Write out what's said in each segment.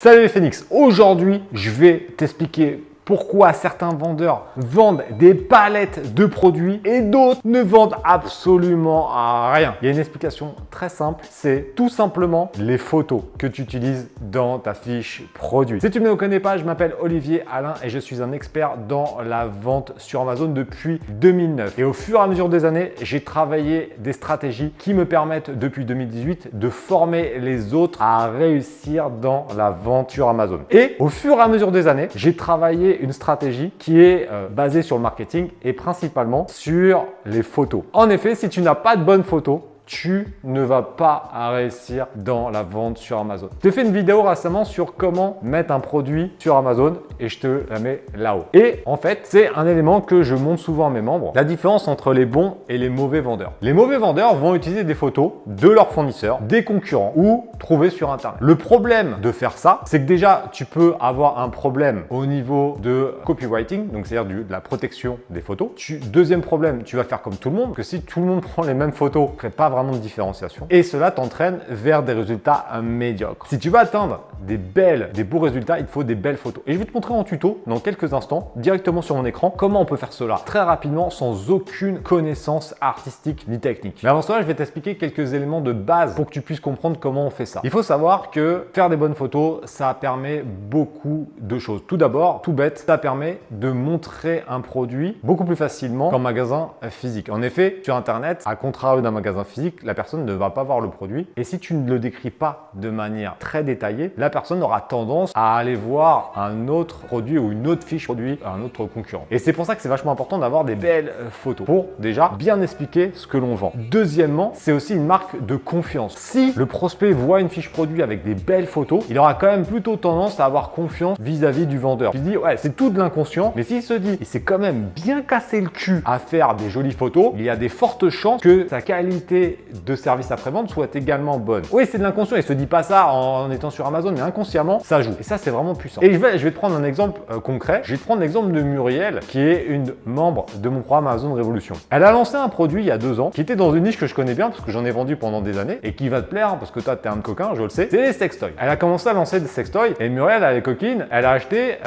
Salut les Phoenix, aujourd'hui je vais t'expliquer pourquoi certains vendeurs vendent des palettes de produits et d'autres ne vendent absolument rien. Il y a une explication très simple, c'est tout simplement les photos que tu utilises dans ta fiche produit. Si tu ne me connais pas, je m'appelle Olivier Alain et je suis un expert dans la vente sur Amazon depuis 2009. Et au fur et à mesure des années, j'ai travaillé des stratégies qui me permettent depuis 2018 de former les autres à réussir dans la vente sur Amazon. Et au fur et à mesure des années, j'ai travaillé une stratégie qui est basée sur le marketing et principalement sur les photos. En effet, si tu n'as pas de bonnes photos, tu ne vas pas réussir dans la vente sur Amazon. Je t'ai fait une vidéo récemment sur comment mettre un produit sur Amazon et je te la mets là-haut. Et en fait, c'est un élément que je montre souvent à mes membres, la différence entre les bons et les mauvais vendeurs. Les mauvais vendeurs vont utiliser des photos de leurs fournisseurs, des concurrents ou trouver sur Internet. Le problème de faire ça, c'est que déjà, tu peux avoir un problème au niveau de copywriting, donc c'est-à-dire de la protection des photos. Deuxième problème, tu vas faire comme tout le monde, parce que si tout le monde prend les mêmes photos, tu ne crées pas vraiment de différenciation et cela t'entraîne vers des résultats médiocres. Si tu veux atteindre des beaux résultats, il te faut des belles photos. Et je vais te montrer en tuto dans quelques instants, directement sur mon écran, comment on peut faire cela très rapidement sans aucune connaissance artistique ni technique. Mais avant cela, je vais t'expliquer quelques éléments de base pour que tu puisses comprendre comment on fait ça. Il faut savoir que faire des bonnes photos, ça permet beaucoup de choses. Tout d'abord, tout bête, ça permet de montrer un produit beaucoup plus facilement qu'en magasin physique. En effet, sur Internet, à contrario d'un magasin physique, la personne ne va pas voir le produit et si tu ne le décris pas de manière très détaillée, la personne aura tendance à aller voir un autre produit ou une autre fiche produit à un autre concurrent. Et c'est pour ça que c'est vachement important d'avoir des belles photos pour déjà bien expliquer ce que l'on vend. Deuxièmement, c'est aussi une marque de confiance. Si le prospect voit une fiche produit avec des belles photos, il aura quand même plutôt tendance à avoir confiance vis-à-vis du vendeur. Tu dis ouais, c'est tout de l'inconscient, mais s'il se dit il s'est quand même bien cassé le cul à faire des jolies photos, il y a des fortes chances que sa qualité de service après-vente soit également bonne. Oui, c'est de l'inconscient, il se dit pas ça en étant sur Amazon, mais inconsciemment, ça joue. Et ça, c'est vraiment puissant. Et je vais te prendre un exemple concret. Je vais te prendre l'exemple de Muriel, qui est une membre de mon programme Amazon Révolution. Elle a lancé un produit il y a 2 ans, qui était dans une niche que je connais bien, parce que j'en ai vendu pendant des années, et qui va te plaire, parce que toi, t'es un coquin, je le sais, c'est les sextoys. Elle a commencé à lancer des sextoys, et Muriel, elle est coquine, elle a acheté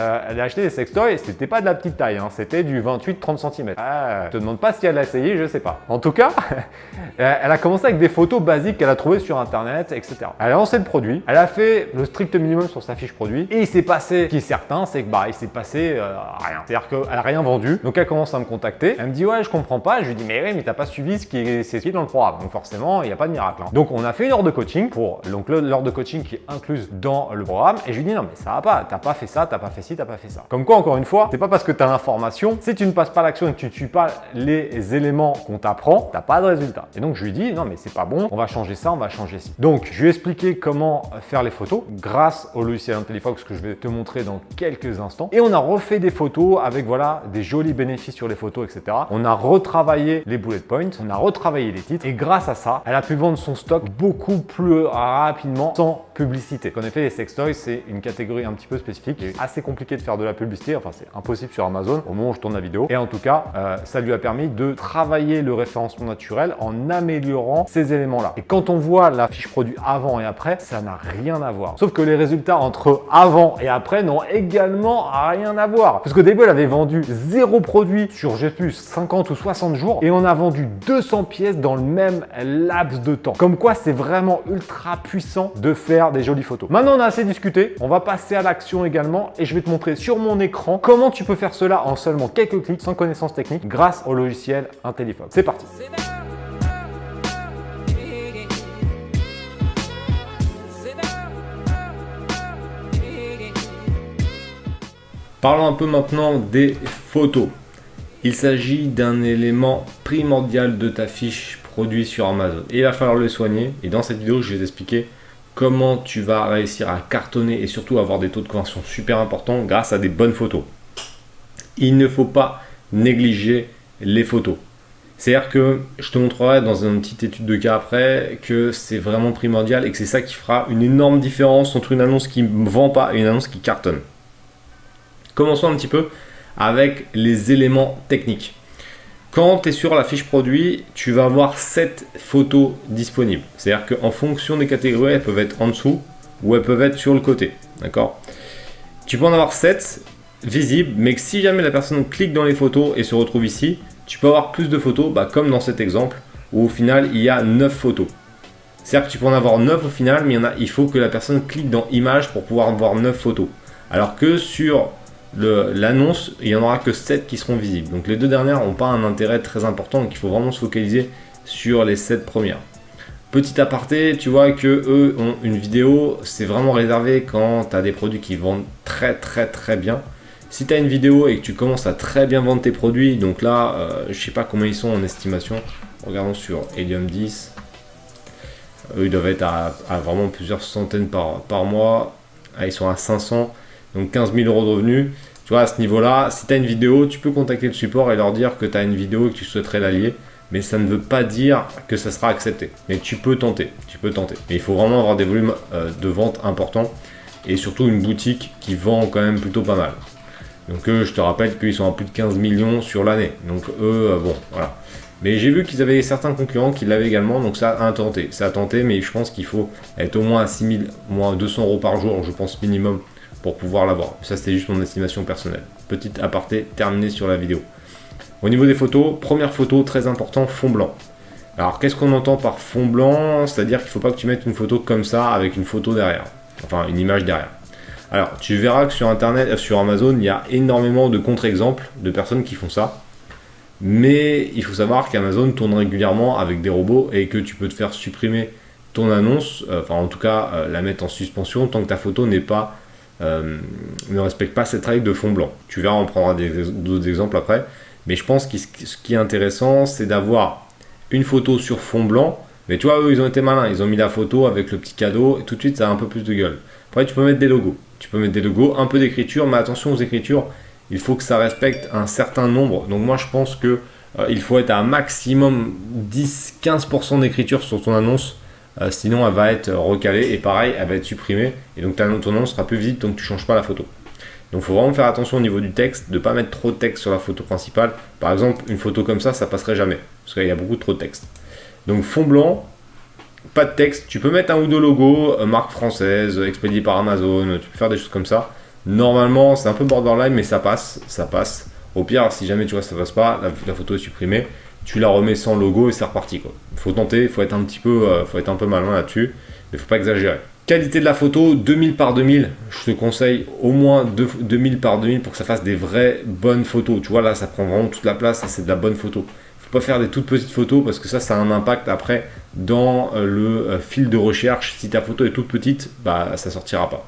des sextoys, c'était pas de la petite taille, hein, c'était du 28-30 cm. Je te demande pas si elle l'a essayé, je sais pas. En tout cas, elle a commencé avec des photos basiques qu'elle a trouvées sur Internet, etc. Elle a lancé le produit, elle a fait le strict minimum sur sa fiche produit et il s'est passé, ce qui est certain, c'est que il s'est passé rien. C'est-à-dire qu'elle a rien vendu. Donc elle commence à me contacter. Elle me dit ouais, je comprends pas. Je lui dis mais oui, mais t'as pas suivi ce qui est dans le programme. Donc forcément, il n'y a pas de miracle. Hein. Donc on a fait une heure de coaching pour l'heure de coaching qui est incluse dans le programme et je lui dis non mais ça va pas. T'as pas fait ça, t'as pas fait ci, t'as pas fait ça. Comme quoi encore une fois, c'est pas parce que tu as l'information, si tu ne passes pas l'action et que tu ne suis pas les éléments qu'on t'apprend, t'as pas de résultat. Et donc je lui dis non mais c'est pas bon, on va changer ça, on va changer ci. Donc je lui ai expliqué comment faire les photos grâce au logiciel IntelliFox que je vais te montrer dans quelques instants. Et on a refait des photos avec voilà des jolis bénéfices sur les photos, etc. On a retravaillé les bullet points, on a retravaillé les titres et grâce à ça, elle a pu vendre son stock beaucoup plus rapidement sans publicité. En effet, les sextoys, c'est une catégorie un petit peu spécifique. C'est assez compliqué de faire de la publicité, enfin c'est impossible sur Amazon au moment où je tourne la vidéo. Et en tout cas, ça lui a permis de travailler le référencement naturel en améliorant ces éléments-là. Et quand on voit la fiche produit avant et après, ça n'a rien à voir. Sauf que les résultats entre avant et après n'ont également rien à voir. Parce qu'au début, elle avait vendu 0 produit sur, je sais plus, 50 ou 60 jours et on a vendu 200 pièces dans le même laps de temps. Comme quoi, c'est vraiment ultra puissant de faire des jolies photos. Maintenant, on a assez discuté. On va passer à l'action également et je vais te montrer sur mon écran comment tu peux faire cela en seulement quelques clics sans connaissance technique grâce au logiciel IntelliFox. C'est parti. Parlons un peu maintenant des photos. Il s'agit d'un élément primordial de ta fiche produit sur Amazon. Et il va falloir le soigner. Et dans cette vidéo, je vais t'expliquer comment tu vas réussir à cartonner et surtout avoir des taux de conversion super importants grâce à des bonnes photos. Il ne faut pas négliger les photos. C'est-à-dire que je te montrerai dans une petite étude de cas après que c'est vraiment primordial et que c'est ça qui fera une énorme différence entre une annonce qui ne vend pas et une annonce qui cartonne. Commençons un petit peu avec les éléments techniques. Quand tu es sur la fiche produit, tu vas avoir 7 photos disponibles. C'est-à-dire qu'en fonction des catégories, elles peuvent être en dessous ou elles peuvent être sur le côté, d'accord? Tu peux en avoir 7 visibles, mais que si jamais la personne clique dans les photos et se retrouve ici, tu peux avoir plus de photos, comme dans cet exemple, où au final il y a 9 photos. C'est-à-dire que tu peux en avoir 9 au final, mais il faut que la personne clique dans Images pour pouvoir voir 9 photos. Alors que sur l'annonce, il n'y en aura que 7 qui seront visibles. Donc les deux dernières n'ont pas un intérêt très important, donc il faut vraiment se focaliser sur les 7 premières. Petit aparté, tu vois que eux ont une vidéo, c'est vraiment réservé quand tu as des produits qui vendent très bien. Si tu as une vidéo et que tu commences à très bien vendre tes produits, donc là, je sais pas combien ils sont en estimation. Regardons sur Helium 10. Eux, ils doivent être à vraiment plusieurs centaines par mois. Ah, ils sont à 500, donc 15 000 euros de revenus. Tu vois, à ce niveau-là, si tu as une vidéo, tu peux contacter le support et leur dire que tu as une vidéo et que tu souhaiterais l'allier. Mais ça ne veut pas dire que ça sera accepté. Mais tu peux tenter, Mais il faut vraiment avoir des volumes de vente importants et surtout une boutique qui vend quand même plutôt pas mal. Donc eux, je te rappelle qu'ils sont à plus de 15 millions sur l'année. Donc eux, bon, voilà. Mais j'ai vu qu'ils avaient certains concurrents qui l'avaient également, donc ça a tenté. Ça a tenté, mais je pense qu'il faut être au moins à 6 000, au moins 200 euros par jour, je pense minimum, pour pouvoir l'avoir. Ça, c'était juste mon estimation personnelle. Petite aparté terminée sur la vidéo. Au niveau des photos, première photo, très important, fond blanc. Alors, qu'est-ce qu'on entend par fond blanc? C'est-à-dire qu'il ne faut pas que tu mettes une photo comme ça, avec une photo derrière. Enfin, une image derrière. Alors, tu verras que sur Internet, sur Amazon, il y a énormément de contre-exemples de personnes qui font ça. Mais il faut savoir qu'Amazon tourne régulièrement avec des robots et que tu peux te faire supprimer ton annonce, enfin en tout cas la mettre en suspension tant que ta photo ne respecte pas cette règle de fond blanc. Tu verras, on prendra d'autres exemples après. Mais je pense que ce qui est intéressant, c'est d'avoir une photo sur fond blanc. Mais tu vois, eux, ils ont été malins. Ils ont mis la photo avec le petit cadeau et tout de suite, ça a un peu plus de gueule. Après, tu peux mettre des logos. Un peu d'écriture, mais attention aux écritures. Il faut que ça respecte un certain nombre. Donc moi, je pense que il faut être à un maximum 10-15% d'écriture sur ton annonce. Sinon, elle va être recalée et pareil, elle va être supprimée. Et donc, ton annonce sera plus visible tant que tu ne changes pas la photo. Donc il faut vraiment faire attention au niveau du texte, de ne pas mettre trop de texte sur la photo principale. Par exemple, une photo comme ça passerait jamais, parce qu'il y a beaucoup trop de texte. Donc fond blanc, pas de texte, tu peux mettre un ou deux logos, marque française, expédié par Amazon, tu peux faire des choses comme ça. Normalement, c'est un peu borderline, mais ça passe. Au pire, si jamais tu vois ça passe pas, la photo est supprimée, tu la remets sans logo et c'est reparti, quoi. Faut tenter, faut être un peu malin là-dessus, mais faut pas exagérer. Qualité de la photo, 2000 par 2000, je te conseille au moins 2000 par 2000 pour que ça fasse des vraies bonnes photos. Tu vois, là, ça prend vraiment toute la place, c'est de la bonne photo. Faut pas faire des toutes petites photos parce que ça a un impact après dans le fil de recherche. Si ta photo est toute petite, ça sortira pas.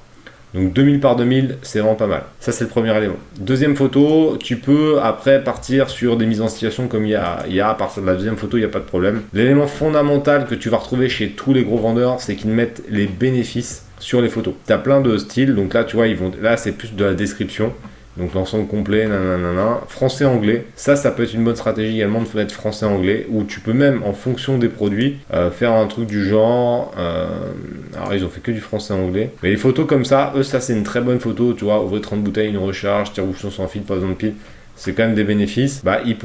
Donc 2000 par 2000, c'est vraiment pas mal. Ça, c'est le premier élément. Deuxième photo, tu peux après partir sur des mises en situation comme il y a à partir de la deuxième photo, il n'y a pas de problème. L'élément fondamental que tu vas retrouver chez tous les gros vendeurs, c'est qu'ils mettent les bénéfices sur les photos. Tu as plein de styles, donc là, tu vois, là, c'est plus de la description. Donc l'ensemble complet, nanana, français-anglais. Ça peut être une bonne stratégie également de mettre français-anglais, où tu peux même, en fonction des produits, faire un truc du genre... alors ils ont fait que du français-anglais. Mais les photos comme ça, ça c'est une très bonne photo, tu vois, ouvrir 30 bouteilles, une recharge, tire-bouchon sans fil, pas besoin de pile. C'est quand même des bénéfices. Ils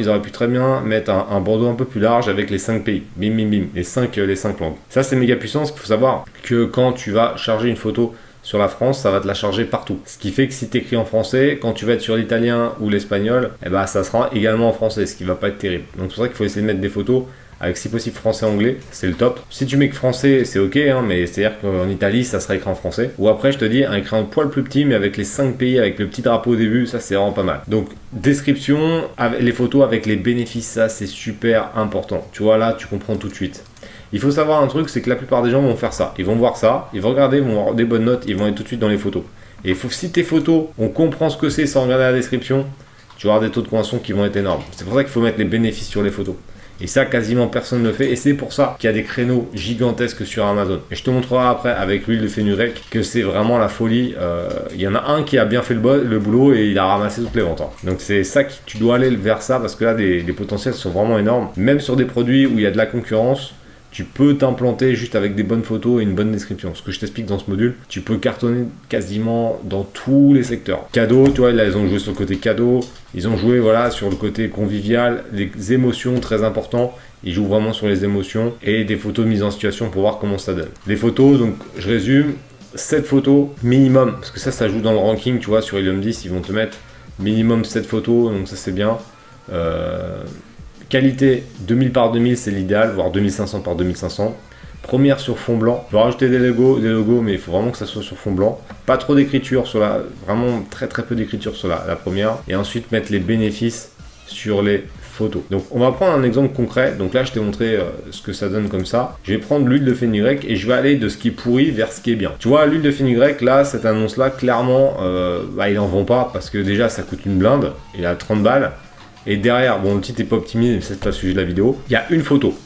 auraient pu très bien mettre un bandeau un peu plus large avec les 5 pays. Bim, bim, bim, les 5 langues. Ça c'est méga puissant, parce qu'il faut savoir que quand tu vas charger une photo sur la France, ça va te la charger partout. Ce qui fait que si tu écris en français, quand tu vas être sur l'italien ou l'espagnol, ça sera également en français, ce qui va pas être terrible. Donc c'est pour ça qu'il faut essayer de mettre des photos avec si possible français-anglais, c'est le top. Si tu mets que français, c'est ok, mais c'est-à-dire qu'en Italie, ça sera écrit en français. Ou après, je te dis, un écran un poil plus petit, mais avec les 5 pays, avec le petit drapeau au début, ça c'est vraiment pas mal. Donc, description, les photos avec les bénéfices, ça c'est super important. Tu vois, là, tu comprends tout de suite. Il faut savoir un truc, c'est que la plupart des gens vont faire ça. Ils vont voir ça, ils vont regarder, ils vont avoir des bonnes notes, ils vont être tout de suite dans les photos. Et si tes photos, on comprend ce que c'est sans regarder la description, tu vas avoir des taux de conversion qui vont être énormes. C'est pour ça qu'il faut mettre les bénéfices sur les photos. Et ça, quasiment personne ne le fait. Et c'est pour ça qu'il y a des créneaux gigantesques sur Amazon. Et je te montrerai après avec l'huile de fénurec que c'est vraiment la folie. Il y en a un qui a bien fait le boulot et il a ramassé toutes les ventes. Donc c'est ça que tu dois aller vers ça parce que là, les potentiels sont vraiment énormes. Même sur des produits où il y a de la concurrence, tu peux t'implanter juste avec des bonnes photos et une bonne description. Ce que je t'explique dans ce module, tu peux cartonner quasiment dans tous les secteurs. Cadeau, tu vois, là ils ont joué sur le côté cadeau, ils ont joué voilà sur le côté convivial, les émotions très importants. Ils jouent vraiment sur les émotions et des photos de mise en situation pour voir comment ça donne. Les photos, donc je résume, 7 photos minimum, parce que ça joue dans le ranking, tu vois, sur Helium 10, ils vont te mettre minimum 7 photos, donc ça c'est bien. Qualité 2000 par 2000 c'est l'idéal, voire 2500 par 2500. Première sur fond blanc. Je vais rajouter des logos, mais il faut vraiment que ça soit sur fond blanc. Pas trop d'écriture sur la, vraiment très peu d'écriture sur la première. Et ensuite mettre les bénéfices sur les photos. Donc on va prendre un exemple concret. Donc là je t'ai montré ce que ça donne comme ça. Je vais prendre l'huile de fenugrec et je vais aller de ce qui est pourri vers ce qui est bien. Tu vois l'huile de fenugrec là, cette annonce là, clairement il en vend pas parce que déjà ça coûte une blinde. Il a 30 balles. Et derrière, bon le titre n'est pas optimisé, mais c'est pas le sujet de la vidéo. Il y a une photo.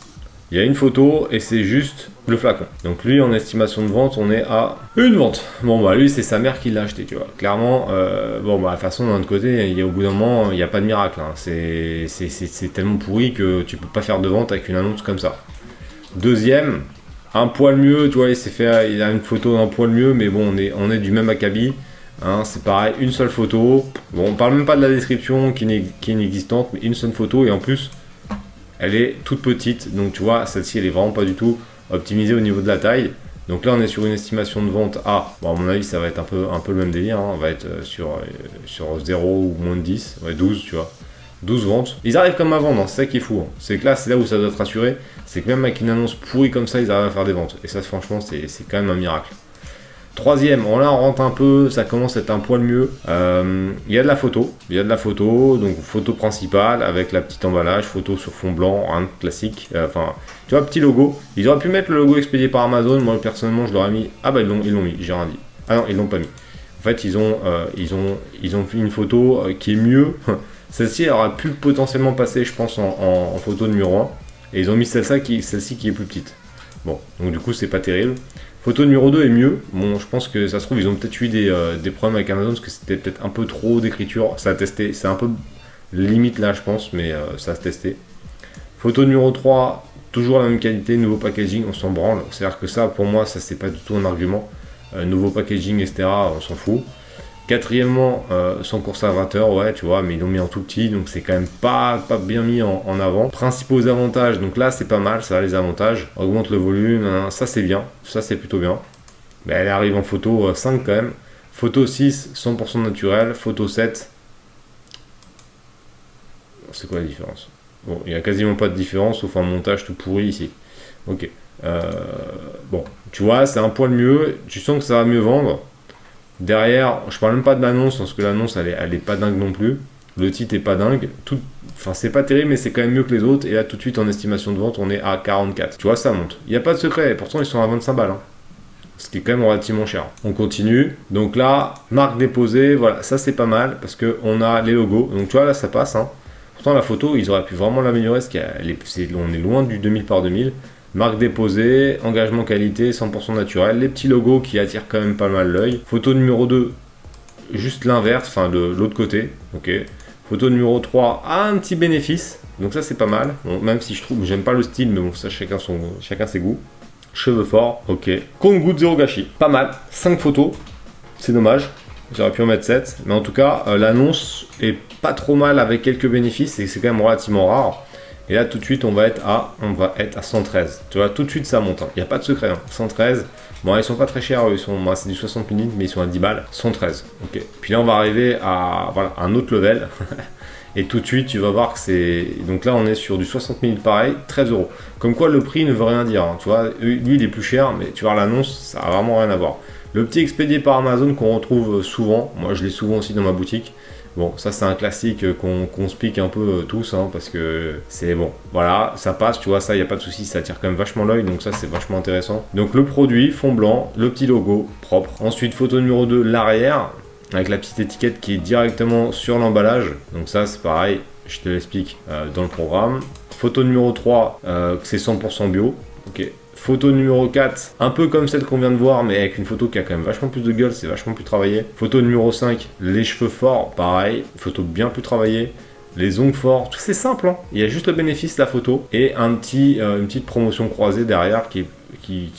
Il y a une photo et c'est juste le flacon. Donc lui en estimation de vente, on est à une vente. Bon bah lui c'est sa mère qui l'a acheté, tu vois. Clairement, bon bah de toute façon d'un autre côté, il y a, au bout d'un moment, il n'y a pas de miracle. Hein. C'est tellement pourri que tu peux pas faire de vente avec une annonce comme ça. Deuxième, un poil mieux, tu vois, il a une photo un poil mieux, mais bon on est du même acabit. Hein, c'est pareil, une seule photo. Bon on parle même pas de la description qui est inexistante, mais une seule photo et en plus elle est toute petite, donc tu vois, celle-ci elle est vraiment pas du tout optimisée au niveau de la taille. Donc là on est sur une estimation de vente à, bon à mon avis ça va être un peu le même délire, hein. On va être sur 0 ou moins de 10, ouais 12 tu vois, 12 ventes. Ils arrivent comme à vendre, hein. C'est ça qui est fou, hein. C'est là où ça doit te rassurer, c'est que même avec une annonce pourrie comme ça, ils arrivent à faire des ventes. Et ça franchement c'est quand même un miracle. Troisième, là on rentre un peu, ça commence à être un poil mieux. Il y a de la photo, donc photo principale avec la petite emballage, photo sur fond blanc, un classique. Enfin, tu vois, petit logo. Ils auraient pu mettre le logo expédié par Amazon. Moi personnellement, je leur ai mis. Ah bah ils l'ont mis, j'ai rien dit. Ah non, ils l'ont pas mis. En fait, ils ont fait une photo qui est mieux. Celle-ci aurait pu potentiellement passer, je pense, en photo numéro 1. Et ils ont mis celle-ci qui est plus petite. Bon, donc du coup, c'est pas terrible. Photo numéro 2 est mieux. Bon, je pense que ça se trouve, ils ont peut-être eu des problèmes avec Amazon parce que c'était peut-être un peu trop d'écriture. Ça a testé, c'est un peu limite là, je pense, mais ça a testé. Photo numéro 3, toujours la même qualité, nouveau packaging, on s'en branle. C'est-à-dire que ça, pour moi, ça c'est pas du tout un argument. Nouveau packaging, etc., on s'en fout. Quatrièmement, son conservateur, ouais, tu vois, mais ils l'ont mis en tout petit, donc c'est quand même pas bien mis en avant. Principaux avantages, donc là c'est pas mal, ça a les avantages. Augmente le volume, hein, ça c'est bien, ça c'est plutôt bien. Mais elle arrive en photo 5 quand même. Photo 6, 100% naturel. Photo 7, c'est quoi la différence? Bon, il n'y a quasiment pas de différence, sauf un montage tout pourri ici. Ok. Bon, tu vois, c'est un poil mieux, tu sens que ça va mieux vendre. Derrière, je parle même pas de l'annonce, parce que l'annonce elle est pas dingue non plus. Le titre est pas dingue. Enfin, c'est pas terrible, mais c'est quand même mieux que les autres. Et là, tout de suite, en estimation de vente, on est à 44. Tu vois, ça monte. Il n'y a pas de secret. Pourtant, ils sont à 25 balles. Hein. Ce qui est quand même relativement cher. On continue. Donc là, marque déposée. Voilà, ça c'est pas mal, parce qu'on a les logos. Donc tu vois, là, ça passe. Hein. Pourtant, la photo, ils auraient pu vraiment l'améliorer, parce on est loin du 2000 par 2000. Marque déposée, engagement qualité, 100% naturel, les petits logos qui attirent quand même pas mal l'œil. Photo numéro 2, juste l'inverse, enfin de l'autre côté, ok. Photo numéro 3, un petit bénéfice, donc ça c'est pas mal, bon, même si je trouve, j'aime pas le style, mais bon ça chacun ses goûts. Cheveux forts, ok. Compte goutte zéro gâchis, pas mal, 5 photos, c'est dommage, j'aurais pu en mettre 7, mais en tout cas l'annonce est pas trop mal avec quelques bénéfices et c'est quand même relativement rare. Et là tout de suite on va être à 113. Tu vois, tout de suite ça monte. Il n'y a pas de secret. Hein. 113. Bon, ils sont pas très chers. C'est du 60 minutes, mais ils sont à 10 balles. 113. Ok. Puis là on va arriver à un autre level. Et tout de suite tu vas voir que c'est. Donc là on est sur du 60 minutes pareil, 13 euros. Comme quoi le prix ne veut rien dire. Hein. Tu vois, lui il est plus cher, mais tu vois l'annonce, ça a vraiment rien à voir. Le petit expédié par Amazon qu'on retrouve souvent. Moi je l'ai souvent aussi dans ma boutique. Bon, ça c'est un classique qu'on se pique un peu tous, hein, parce que c'est bon, voilà, ça passe, tu vois, ça, il n'y a pas de souci, ça attire quand même vachement l'œil, donc ça c'est vachement intéressant. Donc le produit, fond blanc, le petit logo, propre. Ensuite, photo numéro 2, l'arrière, avec la petite étiquette qui est directement sur l'emballage. Donc ça c'est pareil, je te l'explique dans le programme. Photo numéro 3, c'est 100% bio, ok. Photo numéro 4, un peu comme celle qu'on vient de voir, mais avec une photo qui a quand même vachement plus de gueule, c'est vachement plus travaillé. Photo numéro 5, les cheveux forts, pareil, photo bien plus travaillée. les ongles forts, tout c'est simple, hein. Il y a juste le bénéfice de la photo et une petite promotion croisée derrière qui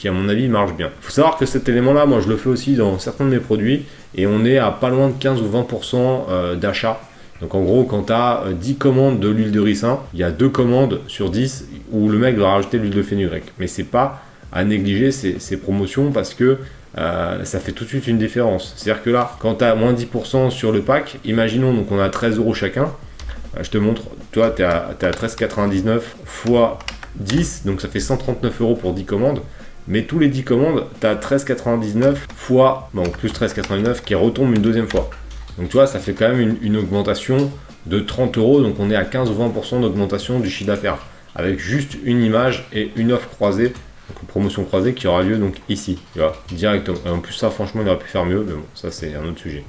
à mon avis marche bien. Il faut savoir que cet élément-là, moi je le fais aussi dans certains de mes produits et on est à pas loin de 15 ou 20% d'achat. Donc en gros, quand tu as 10 commandes de l'huile de ricin, il y a 2 commandes sur 10 où le mec va rajouter l'huile de fenugrec. Mais c'est pas à négliger ces promotions parce que ça fait tout de suite une différence. C'est-à-dire que là, quand tu as moins 10% sur le pack, imaginons, donc on a 13 € chacun. Je te montre, toi tu es à 13,99 fois 10, donc ça fait 139 € pour 10 commandes. Mais tous les 10 commandes, tu as 13,99 fois, bon, plus 13,99 qui retombe une deuxième fois. Donc tu vois, ça fait quand même une augmentation de 30 €, donc on est à 15 ou 20% d'augmentation du chiffre d'affaires, avec juste une image et une offre croisée, donc une promotion croisée qui aura lieu donc ici, tu vois, directement. Et en plus ça, franchement, il aurait pu faire mieux, mais bon, ça c'est un autre sujet.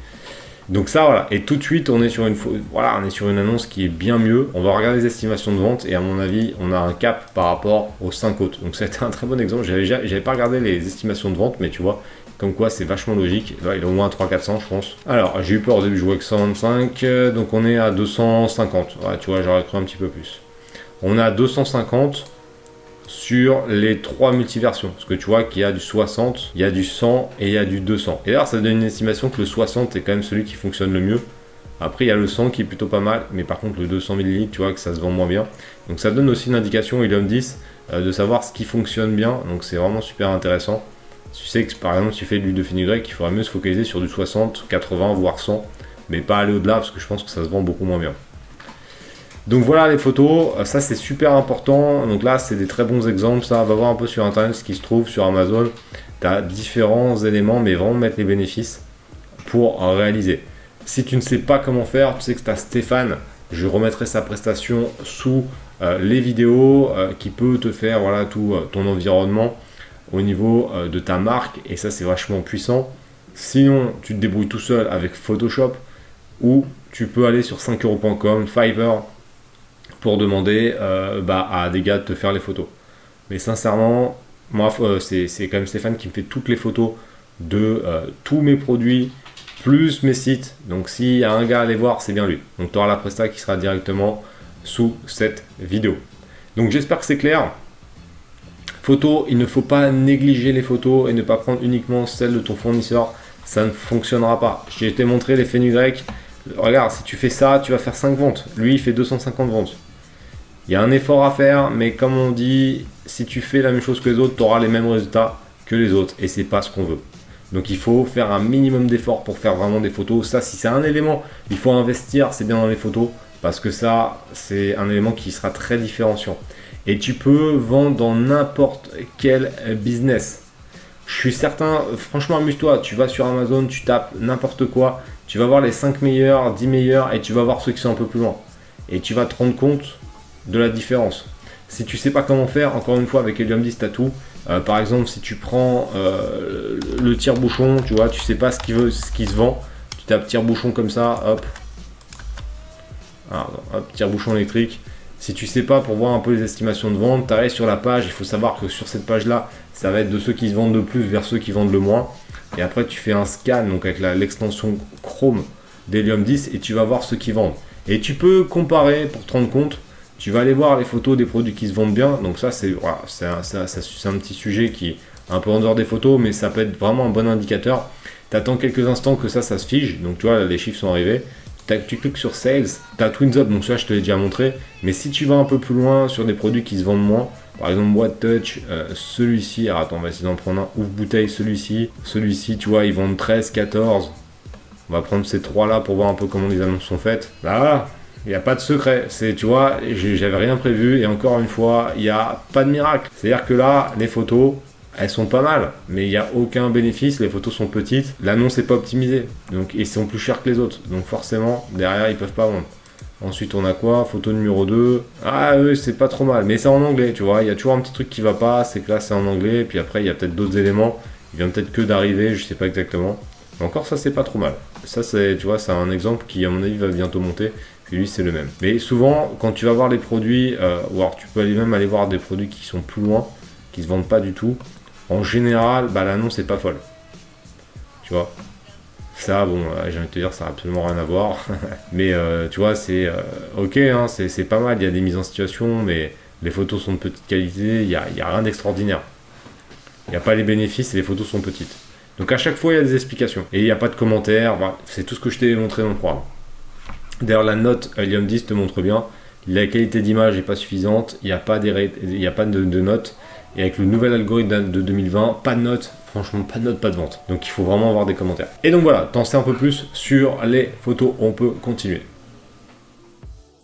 Donc ça, voilà, et tout de suite, on est sur une annonce qui est bien mieux. On va regarder les estimations de vente, et à mon avis, on a un cap par rapport aux 5 autres. Donc c'était un très bon exemple. J'avais pas regardé les estimations de vente, mais tu vois, comme quoi c'est vachement logique. Là, il est au moins à 300-400 je pense. Alors j'ai eu peur au début, je jouais avec 125, donc on est à 250. Ouais, tu vois, j'aurais cru un petit peu plus. On est à 250 sur les 3 multiversions, parce que tu vois qu'il y a du 60, il y a du 100 et il y a du 200. Et d'ailleurs ça donne une estimation que le 60 est quand même celui qui fonctionne le mieux. Après il y a le 100 qui est plutôt pas mal, mais par contre le 200 ml, tu vois que ça se vend moins bien. Donc ça donne aussi une indication Helium 10 de savoir ce qui fonctionne bien, donc c'est vraiment super intéressant. Tu sais que par exemple si tu fais de l'huile de fenugrec, il faudrait mieux se focaliser sur du 60, 80 voire 100, mais pas aller au-delà parce que je pense que ça se vend beaucoup moins bien. Donc voilà les photos, ça c'est super important. Donc là c'est des très bons exemples, ça va voir un peu sur internet ce qui se trouve sur Amazon. Tu as différents éléments, mais vraiment mettre les bénéfices pour en réaliser. Si tu ne sais pas comment faire, tu sais que tu as Stéphane, je remettrai sa prestation sous les vidéos qui peut te faire voilà, tout ton environnement au niveau de ta marque, et ça c'est vachement puissant. Sinon tu te débrouilles tout seul avec Photoshop, ou tu peux aller sur 5euros.com, Fiverr, pour demander à des gars de te faire les photos. Mais sincèrement, moi, c'est quand même Stéphane qui me fait toutes les photos de tous mes produits, plus mes sites. Donc s'il y a un gars à aller voir, c'est bien lui. Donc tu auras la presta qui sera directement sous cette vidéo. Donc j'espère que c'est clair. Photos, il ne faut pas négliger les photos et ne pas prendre uniquement celles de ton fournisseur. Ça ne fonctionnera pas. Je t'ai montré les fenugrec. Regarde, si tu fais ça, tu vas faire 5 ventes. Lui, il fait 250 ventes. Il y a un effort à faire, mais comme on dit, si tu fais la même chose que les autres, tu auras les mêmes résultats que les autres, et c'est pas ce qu'on veut. Donc il faut faire un minimum d'efforts pour faire vraiment des photos. Ça, si c'est un élément, il faut investir, c'est bien dans les photos, parce que ça, c'est un élément qui sera très différenciant. Et tu peux vendre dans n'importe quel business. Je suis certain, franchement, amuse-toi, tu vas sur Amazon, tu tapes n'importe quoi, tu vas voir les 5 meilleurs, 10 meilleurs, et tu vas voir ceux qui sont un peu plus loin. Et tu vas te rendre compte de la différence. Si tu sais pas comment faire, encore une fois avec Helium 10 t'as tout. Par exemple si tu prends le tire-bouchon, tu vois, tu sais pas ce qui se vend, tu tapes tire-bouchon comme ça, hop. Alors, hop, tire-bouchon électrique. Si tu sais pas, pour voir un peu les estimations de vente, tu arrives sur la page, il faut savoir que sur cette page là, ça va être de ceux qui se vendent le plus vers ceux qui vendent le moins. Et après tu fais un scan donc avec l'extension Chrome d'Helium 10 et tu vas voir ceux qui vendent. Et tu peux comparer pour te rendre compte. Tu vas aller voir les photos des produits qui se vendent bien. Donc ça, c'est voilà, un petit sujet qui est un peu en dehors des photos, mais ça peut être vraiment un bon indicateur. Tu attends quelques instants que ça se fige. Donc tu vois, là, les chiffres sont arrivés. Tu cliques sur Sales, tu as Twins Up, donc ça je te l'ai déjà montré. Mais si tu vas un peu plus loin sur des produits qui se vendent moins, par exemple Watt Touch, celui-ci, alors attends, on va essayer d'en prendre un. Ouvre bouteille, celui-ci, tu vois, ils vendent 13, 14. On va prendre ces trois là pour voir un peu comment les annonces sont faites. Là, voilà. Il n'y a pas de secret, tu vois, j'avais rien prévu et encore une fois, il n'y a pas de miracle. C'est-à-dire que là, les photos, elles sont pas mal, mais il n'y a aucun bénéfice, les photos sont petites, l'annonce n'est pas optimisée, donc ils sont plus chers que les autres, donc forcément, derrière, ils peuvent pas vendre. Ensuite, on a quoi? Photo numéro 2. Ah oui, c'est pas trop mal, mais c'est en anglais, tu vois, il y a toujours un petit truc qui va pas, c'est que là, c'est en anglais, et puis après, il y a peut-être d'autres éléments, il vient peut-être que d'arriver, je sais pas exactement. Mais encore, ça, c'est pas trop mal. Ça, c'est, tu vois, c'est un exemple qui, à mon avis, va bientôt monter. Puis lui c'est le même. Mais souvent quand tu vas voir les produits, ou alors tu peux même aller voir des produits qui sont plus loin, qui se vendent pas du tout, en général l'annonce est pas folle. Tu vois. Ça, bon, j'ai envie de te dire, ça n'a absolument rien à voir. Mais tu vois, c'est ok, hein, c'est pas mal. Il y a des mises en situation, mais les photos sont de petite qualité. Il y a rien d'extraordinaire. Il n'y a pas les bénéfices et les photos sont petites. Donc à chaque fois, il y a des explications. Et il n'y a pas de commentaires. Voilà, c'est tout ce que je t'ai montré dans le programme. D'ailleurs, la note Helium 10 te montre bien. La qualité d'image n'est pas suffisante. Il n'y a pas, de notes. Et avec le nouvel algorithme de 2020, pas de notes. Franchement, pas de notes, pas de vente. Donc il faut vraiment avoir des commentaires. Et donc voilà, t'en sais un peu plus sur les photos. On peut continuer.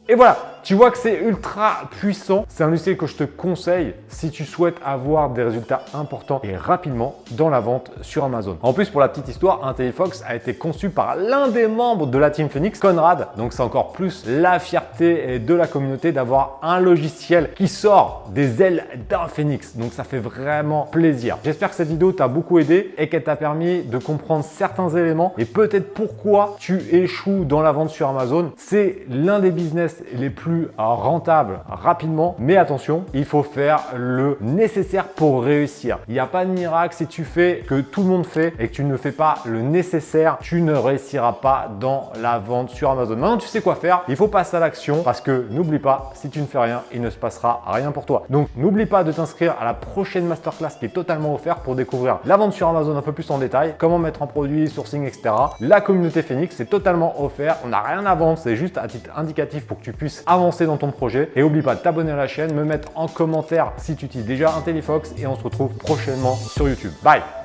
Et voilà, tu vois que c'est ultra puissant. C'est un logiciel que je te conseille si tu souhaites avoir des résultats importants et rapidement dans la vente sur Amazon. En plus, pour la petite histoire, IntelliFox a été conçu par l'un des membres de la Team Phoenix, Conrad. Donc, c'est encore plus la fierté de la communauté d'avoir un logiciel qui sort des ailes d'un phénix. Donc, ça fait vraiment plaisir. J'espère que cette vidéo t'a beaucoup aidé et qu'elle t'a permis de comprendre certains éléments et peut-être pourquoi tu échoues dans la vente sur Amazon. C'est l'un des business les plus rentables rapidement, mais attention, il faut faire le nécessaire pour réussir. Il n'y a pas de miracle. Si tu fais que tout le monde fait et que tu ne fais pas le nécessaire, tu ne réussiras pas dans la vente sur Amazon. Maintenant, tu sais quoi faire. Il faut passer à l'action parce que n'oublie pas, si tu ne fais rien, il ne se passera rien pour toi. Donc, n'oublie pas de t'inscrire à la prochaine masterclass qui est totalement offerte pour découvrir la vente sur Amazon un peu plus en détail, comment mettre en produit, sourcing, etc. La communauté Phoenix, c'est totalement offert. On n'a rien à vendre, c'est juste à titre indicatif pour que tu puisses avancer dans ton projet. Et n'oublie pas de t'abonner à la chaîne, me mettre en commentaire si tu utilises déjà IntelliFox et on se retrouve prochainement sur YouTube. Bye!